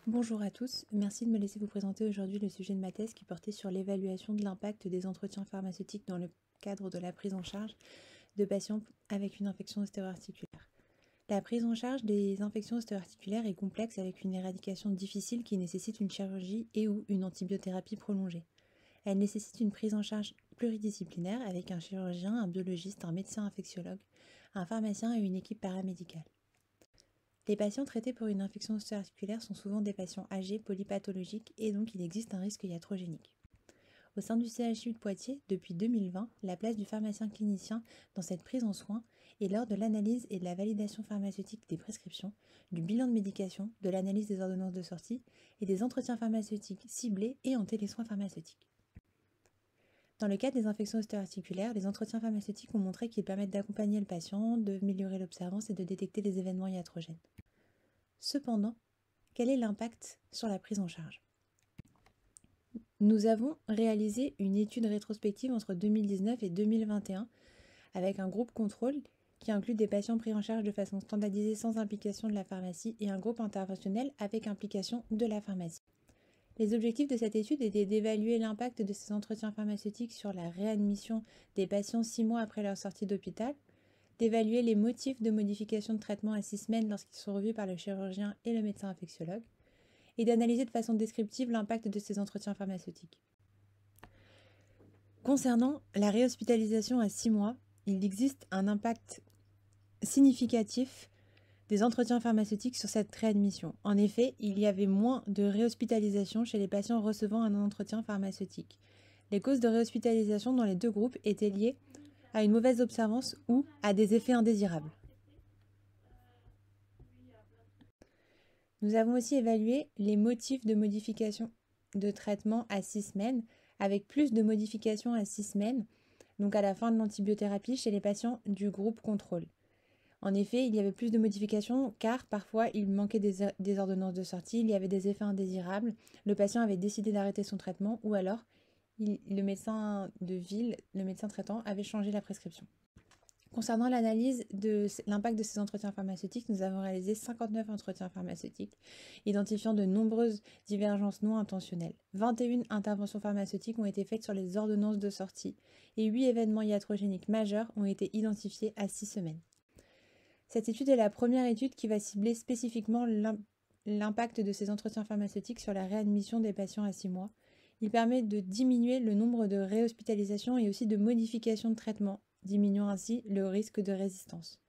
Bonjour à tous, merci de me laisser vous présenter aujourd'hui le sujet de ma thèse qui portait sur l'évaluation de l'impact des entretiens pharmaceutiques dans le cadre de la prise en charge de patients avec une infection ostéo-articulaire. La prise en charge des infections ostéo-articulaires est complexe avec une éradication difficile qui nécessite une chirurgie et ou une antibiothérapie prolongée. Elle nécessite une prise en charge pluridisciplinaire avec un chirurgien, un biologiste, un médecin infectiologue, un pharmacien et une équipe paramédicale. Les patients traités pour une infection ostéo-articulaire sont souvent des patients âgés, polypathologiques et donc il existe un risque iatrogénique. Au sein du CHU de Poitiers, depuis 2020, la place du pharmacien clinicien dans cette prise en soin est lors de l'analyse et de la validation pharmaceutique des prescriptions, du bilan de médication, de l'analyse des ordonnances de sortie et des entretiens pharmaceutiques ciblés et en télésoins pharmaceutiques. Dans le cadre des infections ostéo-articulaires, les entretiens pharmaceutiques ont montré qu'ils permettent d'accompagner le patient, d'améliorer l'observance et de détecter les événements iatrogènes. Cependant, quel est l'impact sur la prise en charge? Nous avons réalisé une étude rétrospective entre 2019 et 2021 avec un groupe contrôle qui inclut des patients pris en charge de façon standardisée sans implication de la pharmacie et un groupe interventionnel avec implication de la pharmacie. Les objectifs de cette étude étaient d'évaluer l'impact de ces entretiens pharmaceutiques sur la réadmission des patients 6 mois après leur sortie d'hôpital, d'évaluer les motifs de modification de traitement à 6 semaines lorsqu'ils sont revus par le chirurgien et le médecin infectiologue, et d'analyser de façon descriptive l'impact de ces entretiens pharmaceutiques. Concernant la réhospitalisation à 6 mois, il existe un impact significatif des entretiens pharmaceutiques sur cette réadmission. En effet, il y avait moins de réhospitalisation chez les patients recevant un entretien pharmaceutique. Les causes de réhospitalisation dans les deux groupes étaient liées à une mauvaise observance ou à des effets indésirables. Nous avons aussi évalué les motifs de modification de traitement à 6 semaines, avec plus de modifications à 6 semaines, donc à la fin de l'antibiothérapie chez les patients du groupe contrôle. En effet, il y avait plus de modifications car parfois il manquait des ordonnances de sortie, il y avait des effets indésirables, le patient avait décidé d'arrêter son traitement ou alors le médecin de ville, le médecin traitant, avait changé la prescription. Concernant l'analyse de l'impact de ces entretiens pharmaceutiques, nous avons réalisé 59 entretiens pharmaceutiques, identifiant de nombreuses divergences non intentionnelles. 21 interventions pharmaceutiques ont été faites sur les ordonnances de sortie et 8 événements iatrogéniques majeurs ont été identifiés à 6 semaines. Cette étude est la première étude qui va cibler spécifiquement l'impact de ces entretiens pharmaceutiques sur la réadmission des patients à 6 mois. Il permet de diminuer le nombre de réhospitalisations et aussi de modifications de traitement, diminuant ainsi le risque de résistance.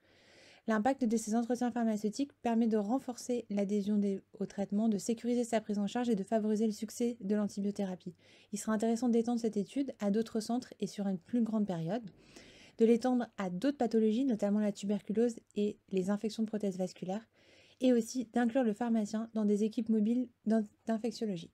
L'impact de ces entretiens pharmaceutiques permet de renforcer l'adhésion au traitement, de sécuriser sa prise en charge et de favoriser le succès de l'antibiothérapie. Il sera intéressant d'étendre cette étude à d'autres centres et sur une plus grande période, de l'étendre à d'autres pathologies, notamment la tuberculose et les infections de prothèses vasculaires, et aussi d'inclure le pharmacien dans des équipes mobiles d'infectiologie.